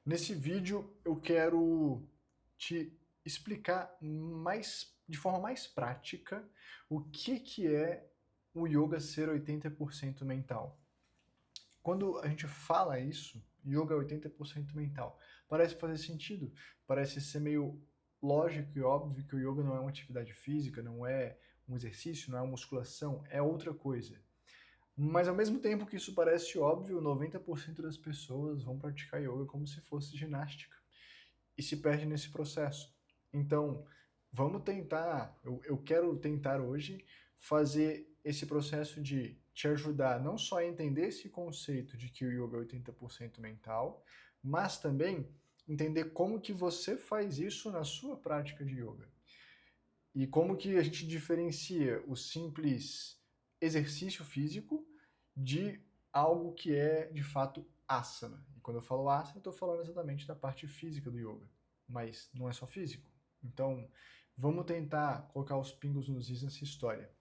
Nesse vídeo eu quero te explicar de forma mais prática o que é o yoga ser 80% mental. Quando a gente fala isso, yoga é 80% mental, parece fazer sentido, parece ser meio lógico e óbvio que o yoga não é uma atividade física, não é um exercício, não é uma musculação, é outra coisa. Mas ao mesmo tempo que isso parece óbvio, 90% das pessoas vão praticar yoga como se fosse ginástica e se perde nesse processo. Então, vamos tentar, eu quero tentar hoje fazer esse processo de te ajudar não só a entender esse conceito de que o yoga é 80% mental, mas também entender como que você faz isso na sua prática de yoga. E como que a gente diferencia o simples exercício físico de algo que é, de fato, asana. E quando eu falo asana, eu estou falando exatamente da parte física do yoga. Mas não é só físico. Então, vamos tentar colocar os pingos nos is nessa história.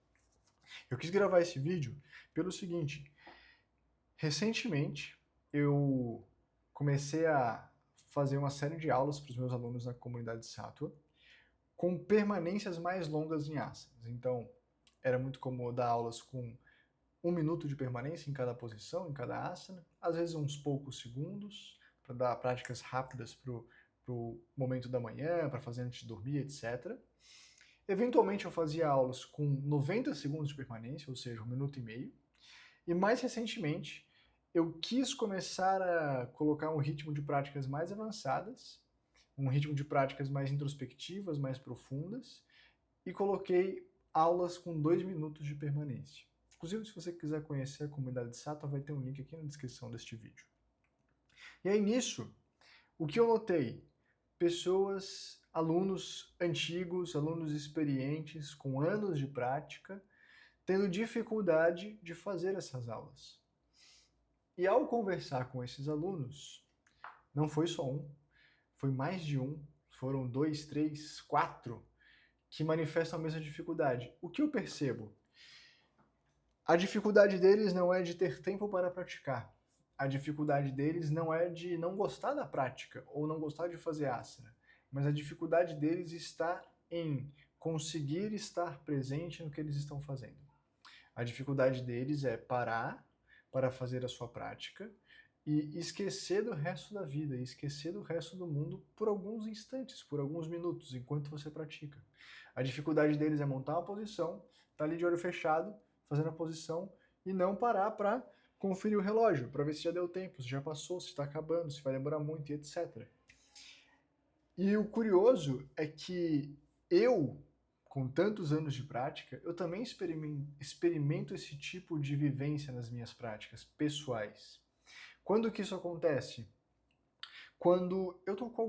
Eu quis gravar esse vídeo pelo seguinte. Recentemente, eu comecei a fazer uma série de aulas para os meus alunos na comunidade Sattva, com permanências mais longas em asanas. Então, era muito comum dar aulas com 1 minuto de permanência em cada posição, em cada asana, às vezes uns poucos segundos, para dar práticas rápidas para o momento da manhã, para fazer antes de dormir, etc. Eventualmente eu fazia aulas com 90 segundos de permanência, ou seja, 1 minuto e meio. E mais recentemente, eu quis começar a colocar um ritmo de práticas mais avançadas, um ritmo de práticas mais introspectivas, mais profundas, e coloquei aulas com 2 minutos de permanência. Inclusive, se você quiser conhecer a comunidade de Sattva, vai ter um link aqui na descrição deste vídeo. E aí nisso, o que eu notei? Pessoas, alunos antigos, alunos experientes, com anos de prática, tendo dificuldade de fazer essas aulas. E ao conversar com esses alunos, não foi só um, foi mais de um, foram 2, 3, 4 que manifestam a mesma dificuldade. O que eu percebo? A dificuldade deles não é de ter tempo para praticar. A dificuldade deles não é de não gostar da prática ou não gostar de fazer asana, mas a dificuldade deles está em conseguir estar presente no que eles estão fazendo. A dificuldade deles é parar para fazer a sua prática e esquecer do resto da vida, e esquecer do resto do mundo por alguns instantes, por alguns minutos, enquanto você pratica. A dificuldade deles é montar uma posição, tá ali de olho fechado, fazendo a posição, e não parar para conferir o relógio, para ver se já deu tempo, se já passou, se está acabando, se vai demorar muito, e etc. E o curioso é que eu, com tantos anos de prática, eu também experimento esse tipo de vivência nas minhas práticas pessoais. Quando que isso acontece? Quando eu tô com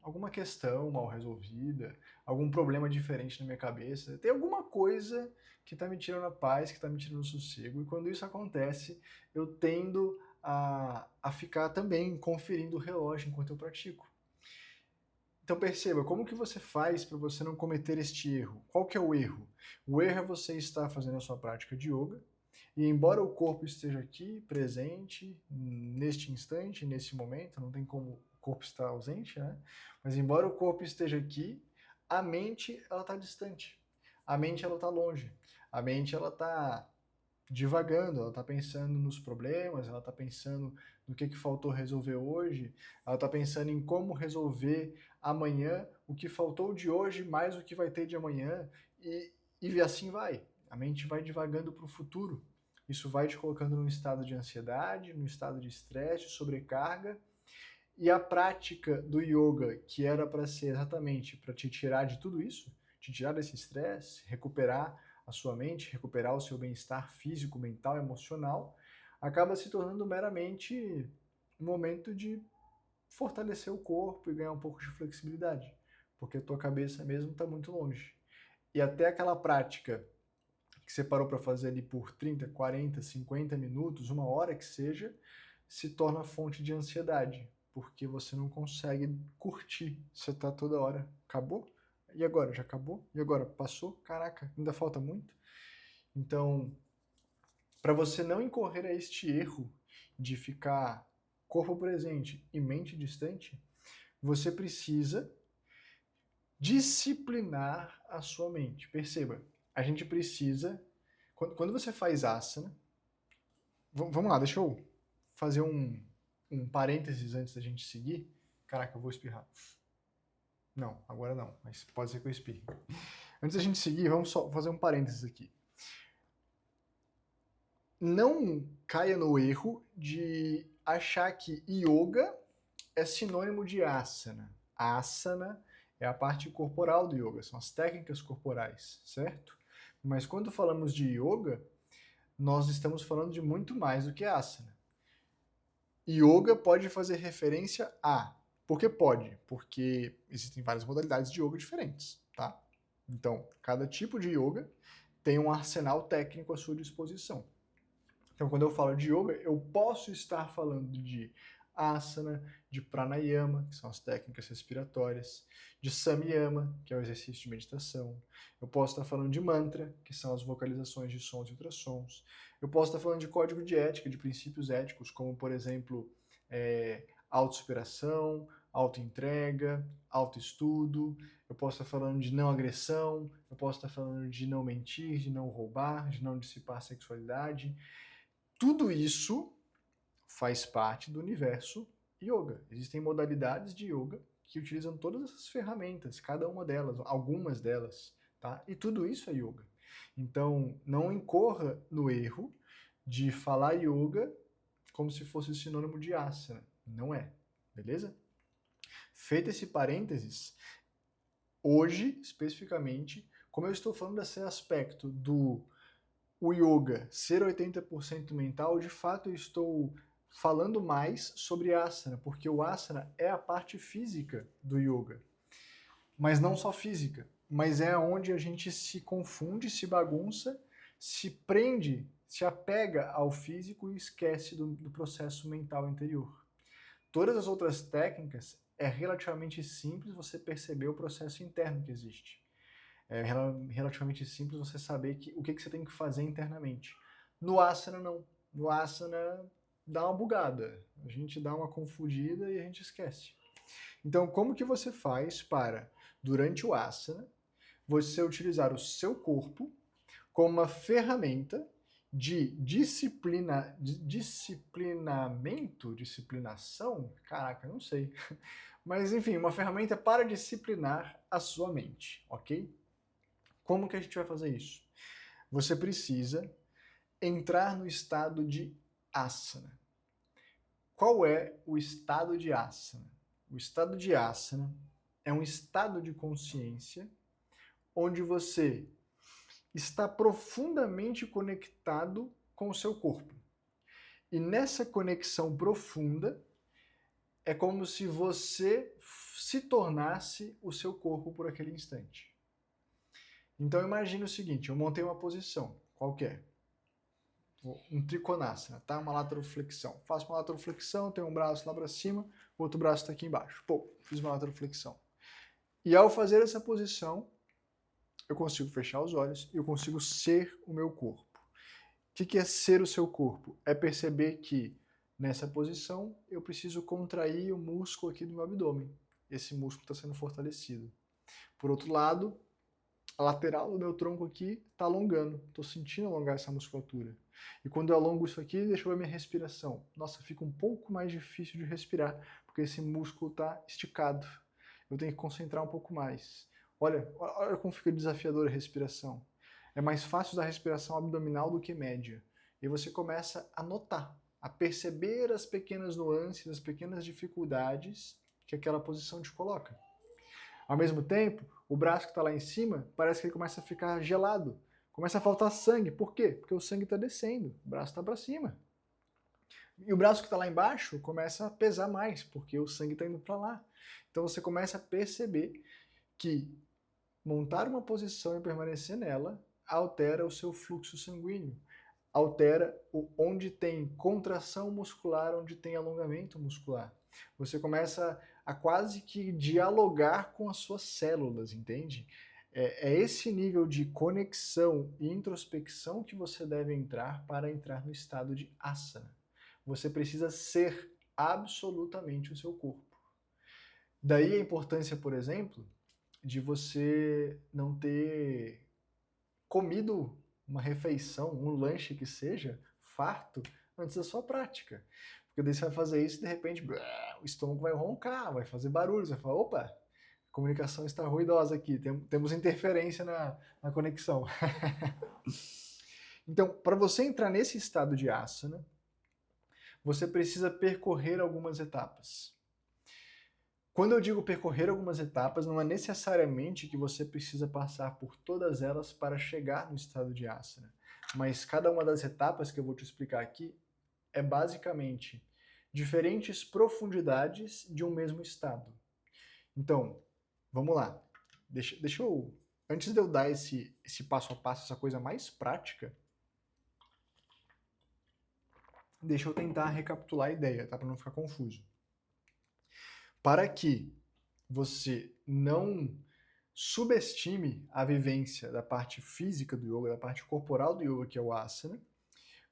alguma questão mal resolvida, algum problema diferente na minha cabeça, tem alguma coisa que tá me tirando a paz, que tá me tirando o sossego, e quando isso acontece, eu tendo a ficar também conferindo o relógio enquanto eu pratico. Então perceba, como que você faz para você não cometer este erro? Qual que é o erro? O erro é você estar fazendo a sua prática de yoga, e embora o corpo esteja aqui, presente, neste instante, nesse momento, não tem como o corpo estar ausente, né? Mas embora o corpo esteja aqui, a mente, ela está distante. A mente, ela está longe. A mente, ela está divagando, ela está pensando nos problemas, ela está pensando no que faltou resolver hoje, ela está pensando em como resolver amanhã o que faltou de hoje mais o que vai ter de amanhã, e assim vai. A mente vai divagando para o futuro. Isso vai te colocando num estado de ansiedade, num estado de estresse, de sobrecarga, e a prática do yoga, que era para ser exatamente para te tirar de tudo isso, te tirar desse estresse, recuperar a sua mente, recuperar o seu bem-estar físico, mental, emocional, acaba se tornando meramente um momento de fortalecer o corpo e ganhar um pouco de flexibilidade, porque a tua cabeça mesmo está muito longe. E até aquela prática que você parou para fazer ali por 30, 40, 50 minutos, 1 hora que seja, se torna fonte de ansiedade, porque você não consegue curtir. Você está toda hora, acabou? E agora? Já acabou? E agora? Passou? Caraca, ainda falta muito? Então, para você não incorrer a este erro de ficar corpo presente e mente distante, você precisa disciplinar a sua mente. Perceba, a gente precisa... Quando você faz asana... Vamos lá, deixa eu fazer um parênteses antes da gente seguir. Caraca, eu vou espirrar. Não, agora não, mas pode ser que eu espirre. Antes da gente seguir, vamos só fazer um parênteses aqui. Não caia no erro de achar que yoga é sinônimo de asana. Asana é a parte corporal do yoga, são as técnicas corporais, certo? Mas quando falamos de yoga, nós estamos falando de muito mais do que asana. Yoga pode fazer referência a... Por que pode? Porque existem várias modalidades de yoga diferentes, tá? Então, cada tipo de yoga tem um arsenal técnico à sua disposição. Então, quando eu falo de yoga, eu posso estar falando de asana, de pranayama, que são as técnicas respiratórias, de samyama, que é o exercício de meditação. Eu posso estar falando de mantra, que são as vocalizações de sons e ultrassons. Eu posso estar falando de código de ética, de princípios éticos, como, por exemplo, autossuperação, autoentrega, autoestudo. Eu posso estar falando de não agressão, eu posso estar falando de não mentir, de não roubar, de não dissipar a sexualidade. Tudo isso faz parte do universo yoga. Existem modalidades de yoga que utilizam todas essas ferramentas, cada uma delas, algumas delas, tá? E tudo isso é yoga. Então, não incorra no erro de falar yoga como se fosse sinônimo de asana. Não é, beleza? Feito esse parênteses, hoje, especificamente, como eu estou falando desse aspecto do o yoga ser 80% mental, de fato eu estou falando mais sobre asana, porque o asana é a parte física do yoga. Mas não só física, mas é onde a gente se confunde, se bagunça, se prende, se apega ao físico e esquece do processo mental interior. Todas as outras técnicas é relativamente simples você perceber o processo interno que existe. É relativamente simples você saber o que você tem que fazer internamente. No asana, não. No asana, dá uma bugada. A gente dá uma confundida e a gente esquece. Então, como que você faz para, durante o asana, você utilizar o seu corpo como uma ferramenta de disciplinação? Caraca, não sei. Mas, enfim, uma ferramenta para disciplinar a sua mente, ok? Como que a gente vai fazer isso? Você precisa entrar no estado de asana. Qual é o estado de asana? O estado de asana é um estado de consciência onde você está profundamente conectado com o seu corpo. E nessa conexão profunda, é como se você se tornasse o seu corpo por aquele instante. Então imagine o seguinte, eu montei uma posição qualquer, um trikonasana, tá? Uma lateroflexão. Faço uma lateroflexão, tenho um braço lá para cima, o outro braço está aqui embaixo. Pô, fiz uma lateroflexão. E ao fazer essa posição, eu consigo fechar os olhos e eu consigo ser o meu corpo. O que é ser o seu corpo? É perceber que nessa posição eu preciso contrair o músculo aqui do meu abdômen. Esse músculo está sendo fortalecido. Por outro lado, a lateral do meu tronco aqui está alongando. Estou sentindo alongar essa musculatura. E quando eu alongo isso aqui, deixa eu ver minha respiração. Nossa, fica um pouco mais difícil de respirar, porque esse músculo está esticado. Eu tenho que concentrar um pouco mais. Olha como fica desafiadora a respiração. É mais fácil usar a respiração abdominal do que média. E você começa a notar, a perceber as pequenas nuances, as pequenas dificuldades que aquela posição te coloca. Ao mesmo tempo, o braço que está lá em cima, parece que ele começa a ficar gelado. Começa a faltar sangue. Por quê? Porque o sangue está descendo, o braço está para cima. E o braço que está lá embaixo começa a pesar mais, porque o sangue está indo para lá. Então você começa a perceber que montar uma posição e permanecer nela altera o seu fluxo sanguíneo, altera onde tem contração muscular, onde tem alongamento muscular. Você começa a quase que dialogar com as suas células, entende? É esse nível de conexão e introspecção que você deve entrar para entrar no estado de asana. Você precisa ser absolutamente o seu corpo. Daí a importância, por exemplo, de você não ter comido uma refeição, um lanche que seja, farto, antes da sua prática. Porque daí você vai fazer isso e de repente o estômago vai roncar, vai fazer barulho, você vai falar, opa, a comunicação está ruidosa aqui, temos interferência na conexão. Então, para você entrar nesse estado de asana, você precisa percorrer algumas etapas. Quando eu digo percorrer algumas etapas, não é necessariamente que você precisa passar por todas elas para chegar no estado de asana, mas cada uma das etapas que eu vou te explicar aqui é basicamente diferentes profundidades de um mesmo estado. Então, vamos lá. Deixa eu, antes de eu dar esse passo a passo, essa coisa mais prática, deixa eu tentar recapitular a ideia, tá? Para não ficar confuso. Para que você não subestime a vivência da parte física do yoga, da parte corporal do yoga, que é o asana,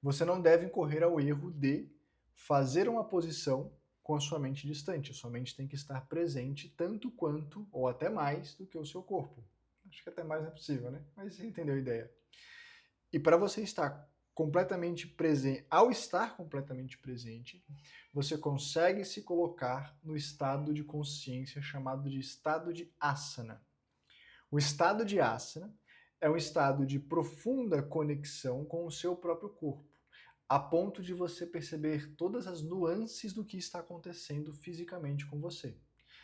você não deve incorrer ao erro de fazer uma posição com a sua mente distante. A sua mente tem que estar presente tanto quanto, ou até mais, do que o seu corpo. Acho que até mais não é possível, né? Mas você entendeu a ideia. E para você estar completamente presente, ao estar completamente presente, você consegue se colocar no estado de consciência chamado de estado de asana. O estado de asana é um estado de profunda conexão com o seu próprio corpo, a ponto de você perceber todas as nuances do que está acontecendo fisicamente com você.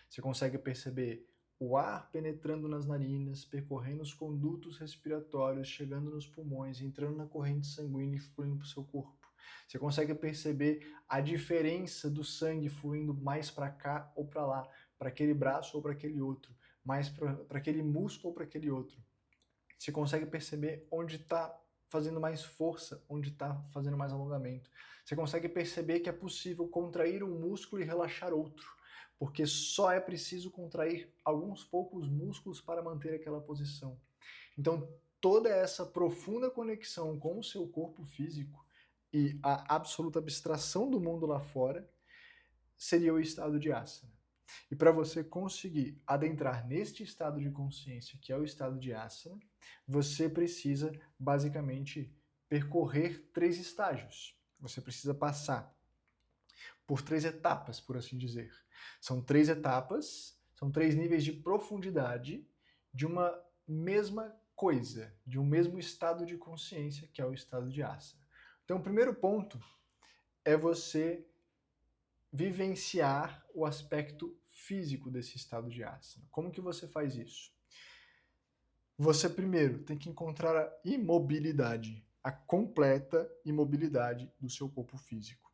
Você consegue perceber o ar penetrando nas narinas, percorrendo os condutos respiratórios, chegando nos pulmões, entrando na corrente sanguínea e fluindo para o seu corpo. Você consegue perceber a diferença do sangue fluindo mais para cá ou para lá, para aquele braço ou para aquele outro, mais para aquele músculo ou para aquele outro. Você consegue perceber onde está fazendo mais força, onde está fazendo mais alongamento. Você consegue perceber que é possível contrair um músculo e relaxar outro, porque só é preciso contrair alguns poucos músculos para manter aquela posição. Então, toda essa profunda conexão com o seu corpo físico e a absoluta abstração do mundo lá fora seria o estado de asana. E para você conseguir adentrar neste estado de consciência, que é o estado de asana, você precisa basicamente percorrer 3 estágios. Você precisa passar por 3 etapas, por assim dizer. São 3 etapas, são 3 níveis de profundidade de uma mesma coisa, de um mesmo estado de consciência, que é o estado de asana. Então, o primeiro ponto é você vivenciar o aspecto físico desse estado de asana. Como que você faz isso? Você primeiro tem que encontrar a imobilidade, a completa imobilidade do seu corpo físico.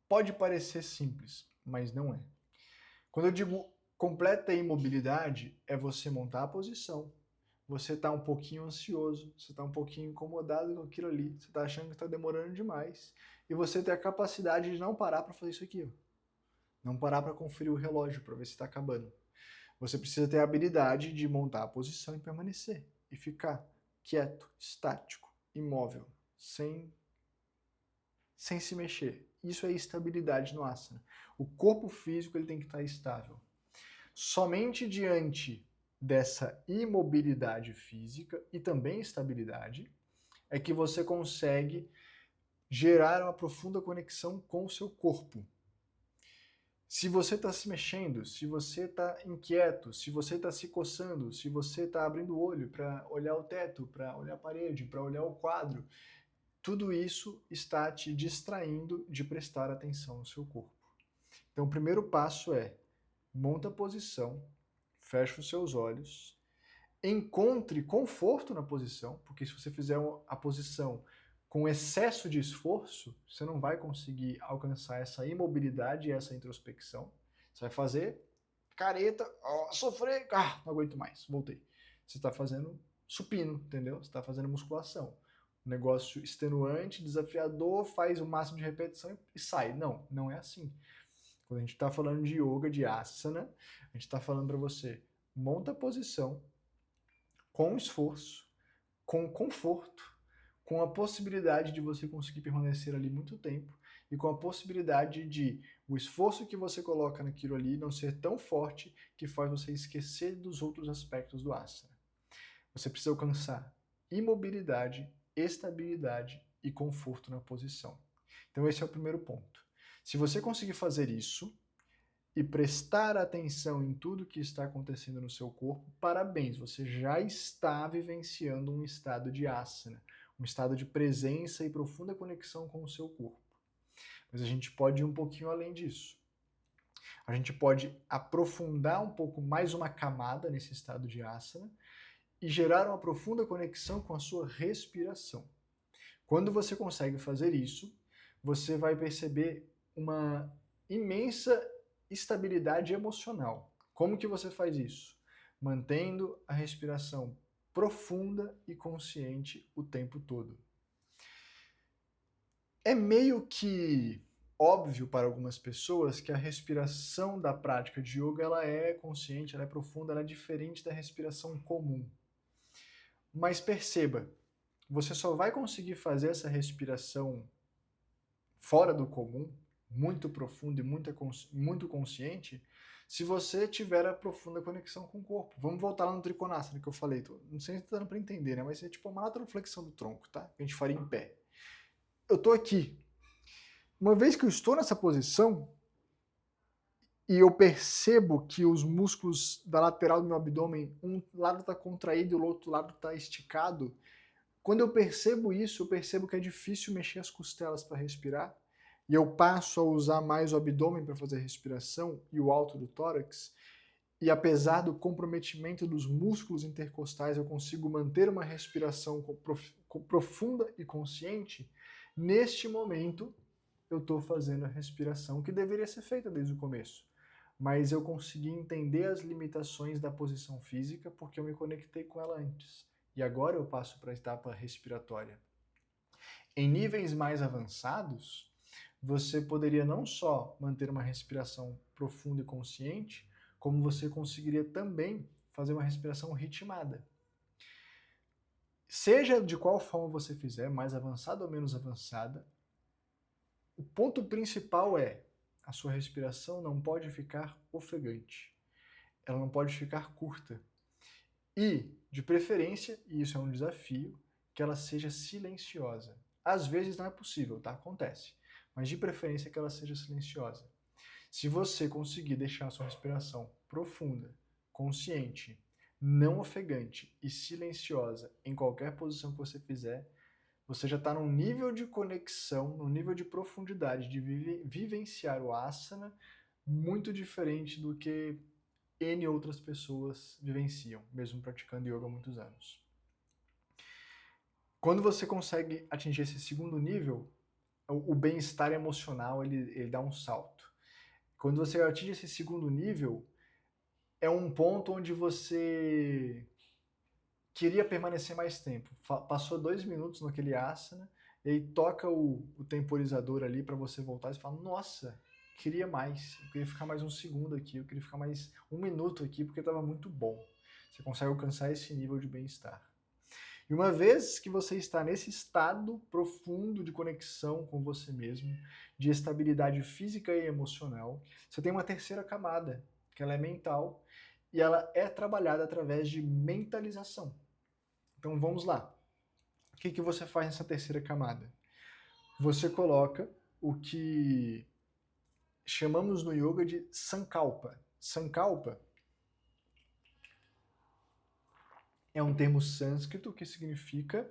Pode parecer simples, mas não é. Quando eu digo completa imobilidade, é você montar a posição, você está um pouquinho ansioso, você está um pouquinho incomodado com aquilo ali, você está achando que está demorando demais, e você ter a capacidade de não parar para fazer isso aqui, ó. Não parar para conferir o relógio para ver se está acabando. Você precisa ter a habilidade de montar a posição e permanecer, e ficar quieto, estático, imóvel, sem se mexer. Isso é estabilidade no asana. O corpo físico ele tem que estar estável. Somente diante dessa imobilidade física e também estabilidade é que você consegue gerar uma profunda conexão com o seu corpo. Se você está se mexendo, se você está inquieto, se você está se coçando, se você está abrindo o olho para olhar o teto, para olhar a parede, para olhar o quadro, tudo isso está te distraindo de prestar atenção no seu corpo. Então, o primeiro passo é monta a posição, fecha os seus olhos, encontre conforto na posição, porque se você fizer a posição com excesso de esforço, você não vai conseguir alcançar essa imobilidade e essa introspecção. Você vai fazer careta, sofrer, não aguento mais, voltei. Você está fazendo supino, entendeu? Você está fazendo musculação. Um negócio extenuante, desafiador, faz o máximo de repetição e sai. Não, não é assim. Quando a gente está falando de yoga, de asana, a gente está falando para você, monta a posição com esforço, com conforto, com a possibilidade de você conseguir permanecer ali muito tempo, e com a possibilidade de o esforço que você coloca naquilo ali não ser tão forte que faz você esquecer dos outros aspectos do asana. Você precisa alcançar imobilidade, estabilidade e conforto na posição. Então esse é o primeiro ponto. Se você conseguir fazer isso e prestar atenção em tudo que está acontecendo no seu corpo, parabéns, você já está vivenciando um estado de asana, um estado de presença e profunda conexão com o seu corpo. Mas a gente pode ir um pouquinho além disso. A gente pode aprofundar um pouco mais uma camada nesse estado de asana e gerar uma profunda conexão com a sua respiração. Quando você consegue fazer isso, você vai perceber uma imensa estabilidade emocional. Como que você faz isso? Mantendo a respiração profunda e consciente o tempo todo. É meio que óbvio para algumas pessoas que a respiração da prática de yoga ela é consciente, ela é profunda, ela é diferente da respiração comum. Mas perceba, você só vai conseguir fazer essa respiração fora do comum, muito profunda e muito consciente, se você tiver a profunda conexão com o corpo. Vamos voltar lá no Trikonasana que eu falei. Não sei se está dando para entender, né? Mas é tipo uma lateroflexão do tronco, tá? Que a gente faria em pé. Eu estou aqui. Uma vez que eu estou nessa posição e eu percebo que os músculos da lateral do meu abdômen, um lado está contraído e o outro lado está esticado, quando eu percebo isso, eu percebo que é difícil mexer as costelas para respirar, e eu passo a usar mais o abdômen para fazer a respiração e o alto do tórax, e apesar do comprometimento dos músculos intercostais, eu consigo manter uma respiração profunda e consciente. Neste momento, eu estou fazendo a respiração que deveria ser feita desde o começo. Mas eu consegui entender as limitações da posição física porque eu me conectei com ela antes. E agora eu passo para a etapa respiratória. Em níveis mais avançados, você poderia não só manter uma respiração profunda e consciente, como você conseguiria também fazer uma respiração ritmada. Seja de qual forma você fizer, mais avançada ou menos avançada, o ponto principal é a sua respiração não pode ficar ofegante. Ela não pode ficar curta. E, de preferência, e isso é um desafio, que ela seja silenciosa. Às vezes não é possível, tá? Acontece. Mas de preferência que ela seja silenciosa. Se você conseguir deixar a sua respiração profunda, consciente, não ofegante e silenciosa em qualquer posição que você fizer, você já está num nível de conexão, num nível de profundidade de vivenciar o asana muito diferente do que N outras pessoas vivenciam, mesmo praticando yoga há muitos anos. Quando você consegue atingir esse segundo nível, o bem-estar emocional ele dá um salto. Quando você atinge esse segundo nível, é um ponto onde você queria permanecer mais tempo. Passou 2 minutos naquele asana, e aí toca o temporizador ali para você voltar e fala, nossa, queria mais, eu queria ficar mais um segundo aqui, eu queria ficar mais 1 minuto aqui porque estava muito bom. Você consegue alcançar esse nível de bem-estar. E uma vez que você está nesse estado profundo de conexão com você mesmo, de estabilidade física e emocional, você tem uma terceira camada, que ela é mental, e ela é trabalhada através de mentalização. Então vamos lá. O que você faz nessa terceira camada? Você coloca o que chamamos no yoga de sankalpa. Sankalpa é um termo sânscrito que significa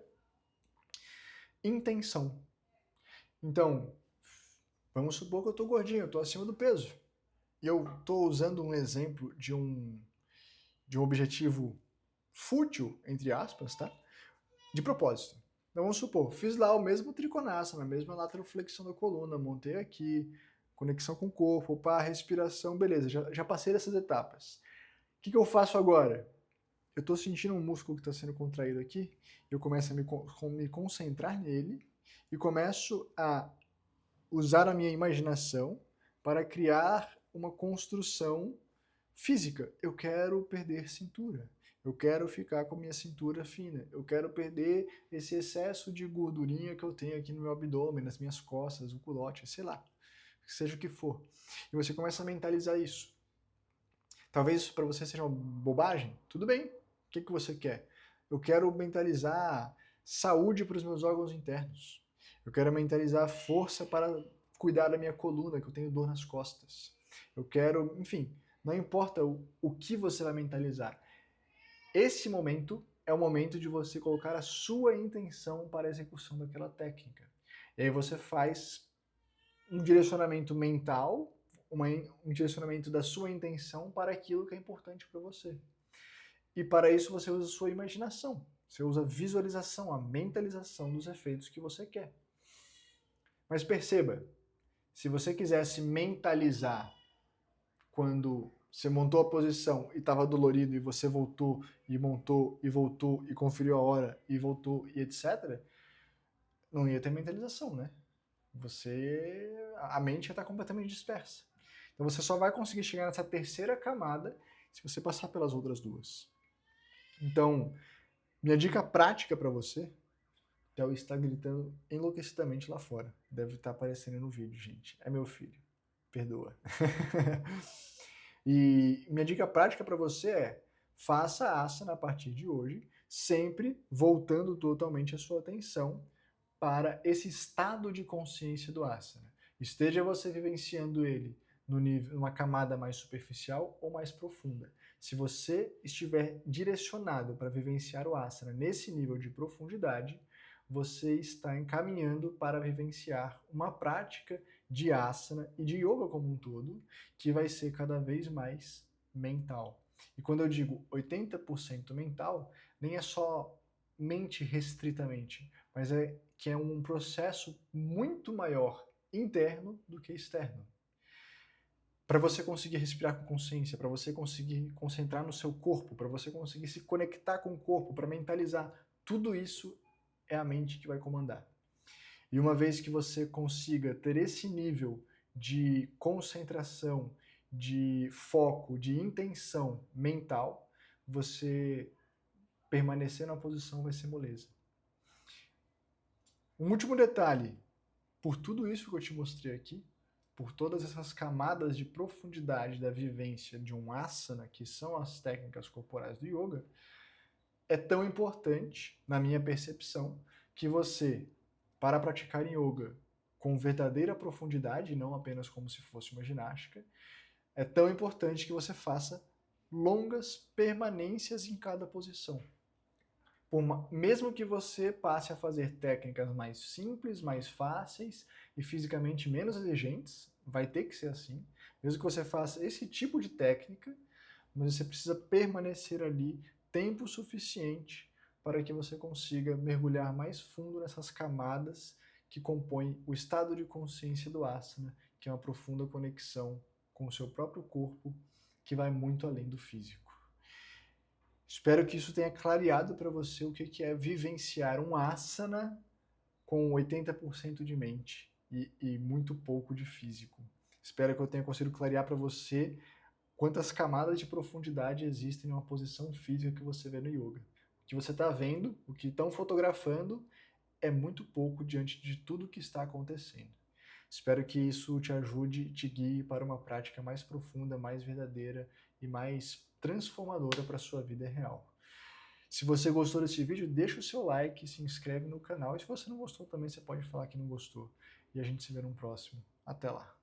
intenção. Então, vamos supor que eu estou gordinho, eu estou acima do peso. E eu estou usando um exemplo de um objetivo fútil, entre aspas, tá? De propósito. Então vamos supor, fiz lá o mesmo Trikonasana, a mesma lateroflexão da coluna, montei aqui, conexão com o corpo, opa, respiração, beleza, já passei dessas etapas. O que eu faço agora? Eu estou sentindo um músculo que está sendo contraído aqui, eu começo a me concentrar nele e começo a usar a minha imaginação para criar uma construção física. Eu quero perder cintura, Eu quero ficar com a minha cintura fina. Eu quero perder esse excesso de gordurinha que eu tenho aqui no meu abdômen, nas minhas costas, o culote, sei lá, seja o que for. E você começa a mentalizar isso. Talvez isso para você seja uma bobagem. Tudo bem. O que você quer? Eu quero mentalizar saúde para os meus órgãos internos. Eu quero mentalizar força para cuidar da minha coluna, que eu tenho dor nas costas. Eu quero, enfim, não importa o que você vai mentalizar. Esse momento é o momento de você colocar a sua intenção para a execução daquela técnica. E aí você faz um direcionamento mental, um direcionamento da sua intenção para aquilo que é importante para você. E para isso você usa a sua imaginação, você usa a visualização, a mentalização dos efeitos que você quer. Mas perceba, se você quisesse mentalizar quando você montou a posição e estava dolorido e você voltou e montou e voltou e conferiu a hora e voltou e etc., não ia ter mentalização, né? A mente ia estar completamente dispersa. Então você só vai conseguir chegar nessa terceira camada se você passar pelas outras duas. Então, minha dica prática para você, Theo está gritando enlouquecidamente lá fora. Deve estar aparecendo no vídeo, gente. É meu filho. Perdoa. E minha dica prática para você é: faça a asana a partir de hoje, sempre voltando totalmente a sua atenção para esse estado de consciência do asana. Esteja você vivenciando ele numa camada mais superficial ou mais profunda. Se você estiver direcionado para vivenciar o asana nesse nível de profundidade, você está encaminhando para vivenciar uma prática de asana e de yoga como um todo, que vai ser cada vez mais mental. E quando eu digo 80% mental, nem é só mente restritamente, mas é que é um processo muito maior interno do que externo. Para você conseguir respirar com consciência, para você conseguir concentrar no seu corpo, para você conseguir se conectar com o corpo, para mentalizar, tudo isso é a mente que vai comandar. E uma vez que você consiga ter esse nível de concentração, de foco, de intenção mental, você permanecer na posição vai ser moleza. Um último detalhe, por tudo isso que eu te mostrei aqui, por todas essas camadas de profundidade da vivência de um asana, que são as técnicas corporais do yoga, é tão importante, na minha percepção, que você, para praticar yoga com verdadeira profundidade, não apenas como se fosse uma ginástica, é tão importante que você faça longas permanências em cada posição. Mesmo que você passe a fazer técnicas mais simples, mais fáceis e fisicamente menos exigentes, vai ter que ser assim, mesmo que você faça esse tipo de técnica, mas você precisa permanecer ali tempo suficiente para que você consiga mergulhar mais fundo nessas camadas que compõem o estado de consciência do asana, que é uma profunda conexão com o seu próprio corpo, que vai muito além do físico. Espero que isso tenha clareado para você o que é vivenciar um asana com 80% de mente e muito pouco de físico. Espero que eu tenha conseguido clarear para você quantas camadas de profundidade existem em uma posição física que você vê no yoga. O que você está vendo, o que estão fotografando, é muito pouco diante de tudo que está acontecendo. Espero que isso te ajude, te guie para uma prática mais profunda, mais verdadeira e mais transformadora para a sua vida real. Se você gostou desse vídeo, deixa o seu like, se inscreve no canal. E se você não gostou também, você pode falar que não gostou. E a gente se vê no próximo. Até lá!